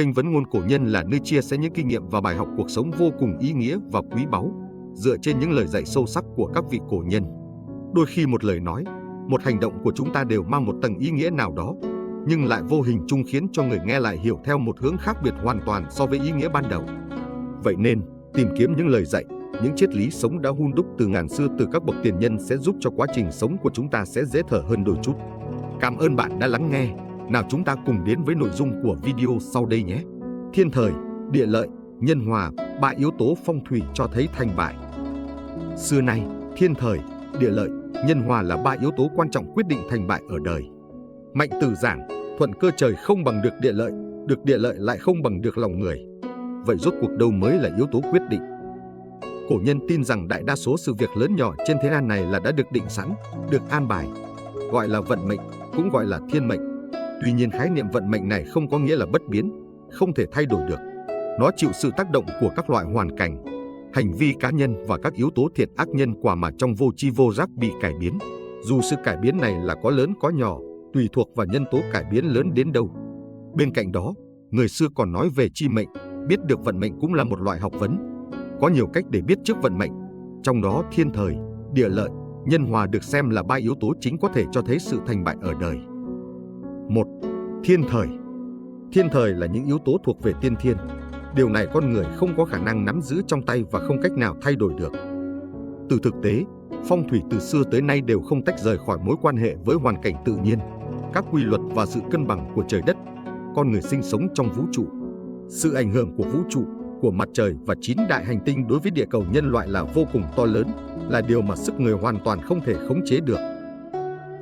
Kênh Vấn Ngôn Cổ Nhân là nơi chia sẻ những kinh nghiệm và bài học cuộc sống vô cùng ý nghĩa và quý báu, dựa trên những lời dạy sâu sắc của các vị cổ nhân. Đôi khi một lời nói, một hành động của chúng ta đều mang một tầng ý nghĩa nào đó, nhưng lại vô hình chung khiến cho người nghe lại hiểu theo một hướng khác biệt hoàn toàn so với ý nghĩa ban đầu. Vậy nên, tìm kiếm những lời dạy, những triết lý sống đã hun đúc từ ngàn xưa từ các bậc tiền nhân sẽ giúp cho quá trình sống của chúng ta sẽ dễ thở hơn đôi chút. Cảm ơn bạn đã lắng nghe. Nào chúng ta cùng đến với nội dung của video sau đây nhé. Thiên thời, địa lợi, nhân hòa, ba yếu tố phong thủy cho thấy thành bại. Xưa nay, thiên thời, địa lợi, nhân hòa là ba yếu tố quan trọng quyết định thành bại ở đời. Mạnh Tử giảng, thuận cơ trời không bằng được địa lợi lại không bằng được lòng người. Vậy rốt cuộc đâu mới là yếu tố quyết định? Cổ nhân tin rằng đại đa số sự việc lớn nhỏ trên thế gian này là đã được định sẵn, được an bài, gọi là vận mệnh, cũng gọi là thiên mệnh. Tuy nhiên khái niệm vận mệnh này không có nghĩa là bất biến, không thể thay đổi được. Nó chịu sự tác động của các loại hoàn cảnh, hành vi cá nhân và các yếu tố thiện ác nhân quả mà trong vô tri vô giác bị cải biến. Dù sự cải biến này là có lớn có nhỏ, tùy thuộc vào nhân tố cải biến lớn đến đâu. Bên cạnh đó, người xưa còn nói về chi mệnh, biết được vận mệnh cũng là một loại học vấn. Có nhiều cách để biết trước vận mệnh, trong đó thiên thời, địa lợi, nhân hòa được xem là ba yếu tố chính có thể cho thấy sự thành bại ở đời. 1. Thiên thời. Thiên thời là những yếu tố thuộc về tiên thiên. Điều này con người không có khả năng nắm giữ trong tay và không cách nào thay đổi được. Từ thực tế, phong thủy từ xưa tới nay đều không tách rời khỏi mối quan hệ với hoàn cảnh tự nhiên, các quy luật và sự cân bằng của trời đất, con người sinh sống trong vũ trụ. Sự ảnh hưởng của vũ trụ, của mặt trời và 9 đại hành tinh đối với địa cầu nhân loại là vô cùng to lớn, là điều mà sức người hoàn toàn không thể khống chế được.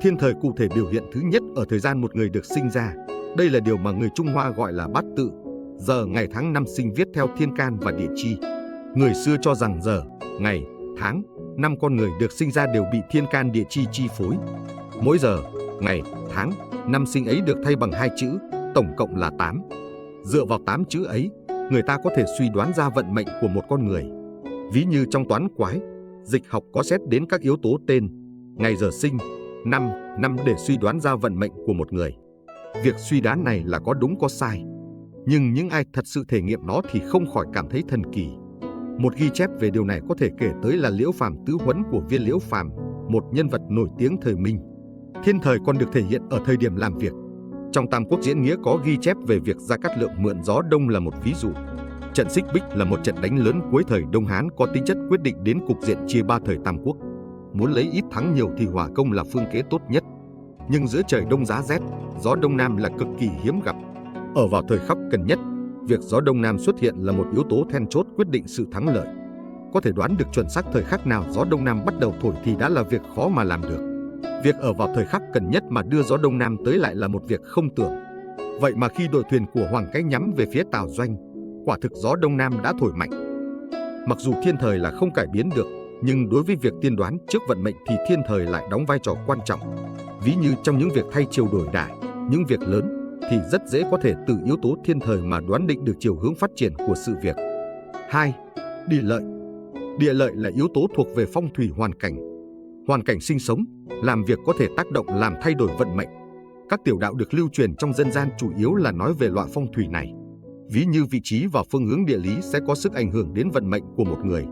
Thiên thời cụ thể biểu hiện thứ nhất ở thời gian một người được sinh ra. Đây là điều mà người Trung Hoa gọi là bát tự, giờ, ngày, tháng, năm sinh viết theo thiên can và địa chi. Người xưa cho rằng giờ, ngày, tháng, năm con người được sinh ra đều bị thiên can địa chi chi phối. Mỗi giờ, ngày, tháng, năm sinh ấy được thay bằng 2 chữ, tổng cộng là 8. Dựa vào 8 chữ ấy, người ta có thể suy đoán ra vận mệnh của một con người. Ví như trong toán quái, dịch học có xét đến các yếu tố tên, ngày giờ sinh, năm để suy đoán ra vận mệnh của một người. Việc suy đoán này là có đúng có sai, nhưng những ai thật sự thể nghiệm nó thì không khỏi cảm thấy thần kỳ. Một ghi chép về điều này có thể kể tới là Liễu Phàm tứ huấn của Viên Liễu Phàm, một nhân vật nổi tiếng thời Minh. Thiên thời còn được thể hiện ở thời điểm làm việc. Trong Tam Quốc Diễn Nghĩa có ghi chép về việc Gia Cát Lượng mượn gió đông là một ví dụ. Trận Xích Bích là một trận đánh lớn cuối thời Đông Hán có tính chất quyết định đến cục diện chia ba thời Tam Quốc. Muốn lấy ít thắng nhiều thì hỏa công là phương kế tốt nhất. Nhưng giữa trời đông giá rét, gió đông nam là cực kỳ hiếm gặp. Ở vào thời khắc cần nhất, việc gió đông nam xuất hiện là một yếu tố then chốt quyết định sự thắng lợi. Có thể đoán được chuẩn xác thời khắc nào gió đông nam bắt đầu thổi thì đã là việc khó mà làm được. Việc ở vào thời khắc cần nhất mà đưa gió đông nam tới lại là một việc không tưởng. Vậy mà khi đội thuyền của Hoàng Cái nhắm về phía Tào Doanh, quả thực gió đông nam đã thổi mạnh. Mặc dù thiên thời là không cải biến được, nhưng đối với việc tiên đoán trước vận mệnh thì thiên thời lại đóng vai trò quan trọng. Ví như trong những việc thay chiều đổi đải, những việc lớn, thì rất dễ có thể từ yếu tố thiên thời mà đoán định được chiều hướng phát triển của sự việc. 2. Địa lợi. Địa lợi là yếu tố thuộc về phong thủy hoàn cảnh. Hoàn cảnh sinh sống, làm việc có thể tác động làm thay đổi vận mệnh. Các tiểu đạo được lưu truyền trong dân gian chủ yếu là nói về loại phong thủy này. Ví như vị trí và phương hướng địa lý sẽ có sức ảnh hưởng đến vận mệnh của một người.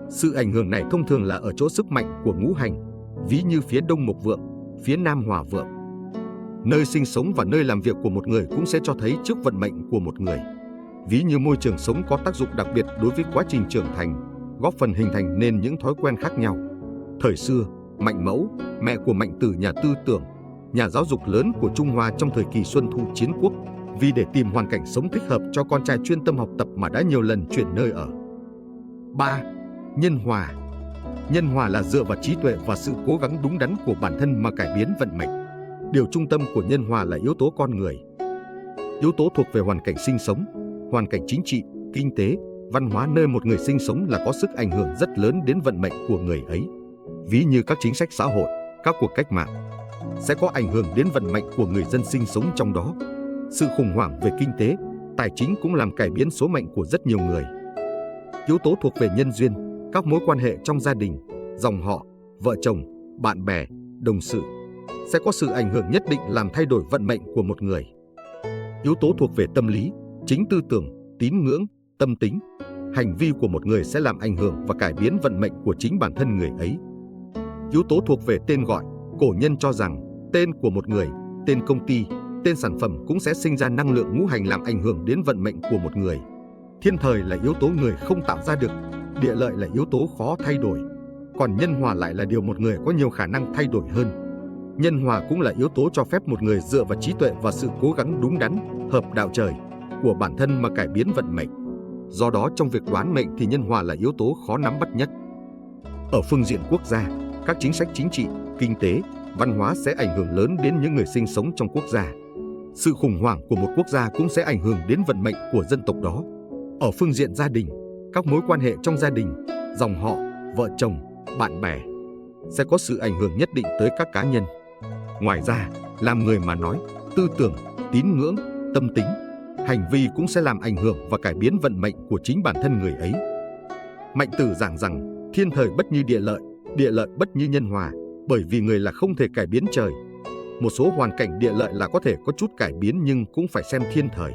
Sự ảnh hưởng này thông thường là ở chỗ sức mạnh của ngũ hành, ví như phía đông Mộc Vượng, phía nam Hỏa Vượng. Nơi sinh sống và nơi làm việc của một người cũng sẽ cho thấy trước vận mệnh của một người. Ví như môi trường sống có tác dụng đặc biệt đối với quá trình trưởng thành, góp phần hình thành nên những thói quen khác nhau. Thời xưa, Mạnh Mẫu, mẹ của Mạnh Tử nhà tư tưởng, nhà giáo dục lớn của Trung Hoa trong thời kỳ Xuân Thu Chiến Quốc, vì để tìm hoàn cảnh sống thích hợp cho con trai chuyên tâm học tập mà đã nhiều lần chuyển nơi ở. 3. Nhân hòa. Nhân hòa là dựa vào trí tuệ và sự cố gắng đúng đắn của bản thân mà cải biến vận mệnh. Điều trung tâm của nhân hòa là yếu tố con người. Yếu tố thuộc về hoàn cảnh sinh sống, hoàn cảnh chính trị, kinh tế, văn hóa nơi một người sinh sống là có sức ảnh hưởng rất lớn đến vận mệnh của người ấy. Ví như các chính sách xã hội, các cuộc cách mạng sẽ có ảnh hưởng đến vận mệnh của người dân sinh sống trong đó. Sự khủng hoảng về kinh tế, tài chính cũng làm cải biến số mệnh của rất nhiều người. Yếu tố thuộc về nhân duyên, các mối quan hệ trong gia đình, dòng họ, vợ chồng, bạn bè, đồng sự sẽ có sự ảnh hưởng nhất định làm thay đổi vận mệnh của một người. Yếu tố thuộc về tâm lý, Chính tư tưởng, tín ngưỡng, tâm tính, hành vi của một người sẽ làm ảnh hưởng và cải biến vận mệnh của chính bản thân người ấy. Yếu tố thuộc về tên gọi, cổ nhân cho rằng tên của một người, tên công ty, tên sản phẩm cũng sẽ sinh ra năng lượng ngũ hành làm ảnh hưởng đến vận mệnh của một người. Thiên thời là yếu tố người không tạo ra được, địa lợi là yếu tố khó thay đổi, còn nhân hòa lại là điều một người có nhiều khả năng thay đổi hơn. Nhân hòa cũng là yếu tố cho phép một người dựa vào trí tuệ và sự cố gắng đúng đắn, hợp đạo trời của bản thân mà cải biến vận mệnh. Do đó trong việc đoán mệnh thì nhân hòa là yếu tố khó nắm bắt nhất. Ở phương diện quốc gia, các chính sách chính trị, kinh tế, văn hóa sẽ ảnh hưởng lớn đến những người sinh sống trong quốc gia. Sự khủng hoảng của một quốc gia cũng sẽ ảnh hưởng đến vận mệnh của dân tộc đó. Ở phương diện gia đình, các mối quan hệ trong gia đình, dòng họ, vợ chồng, bạn bè sẽ có sự ảnh hưởng nhất định tới các cá nhân. Ngoài ra, làm người mà nói, tư tưởng, tín ngưỡng, tâm tính, hành vi cũng sẽ làm ảnh hưởng và cải biến vận mệnh của chính bản thân người ấy. Mạnh Tử giảng rằng, thiên thời bất như địa lợi bất như nhân hòa, bởi vì người là không thể cải biến trời. Một số hoàn cảnh địa lợi là có thể có chút cải biến nhưng cũng phải xem thiên thời.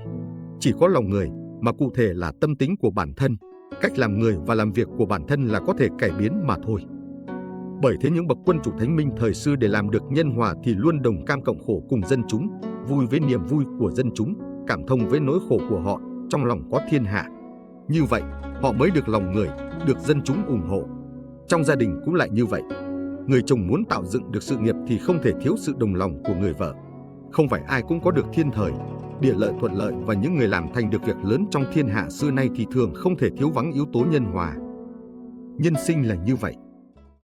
Chỉ có lòng người, mà cụ thể là tâm tính của bản thân, cách làm người và làm việc của bản thân là có thể cải biến mà thôi. Bởi thế những bậc quân chủ thánh minh thời xưa để làm được nhân hòa thì luôn đồng cam cộng khổ cùng dân chúng, vui với niềm vui của dân chúng, cảm thông với nỗi khổ của họ, trong lòng có thiên hạ. Như vậy, họ mới được lòng người, được dân chúng ủng hộ. Trong gia đình cũng lại như vậy. Người chồng muốn tạo dựng được sự nghiệp thì không thể thiếu sự đồng lòng của người vợ. Không phải ai cũng có được thiên thời, địa lợi thuận lợi, và những người làm thành được việc lớn trong thiên hạ xưa nay thì thường không thể thiếu vắng yếu tố nhân hòa. Nhân sinh là như vậy.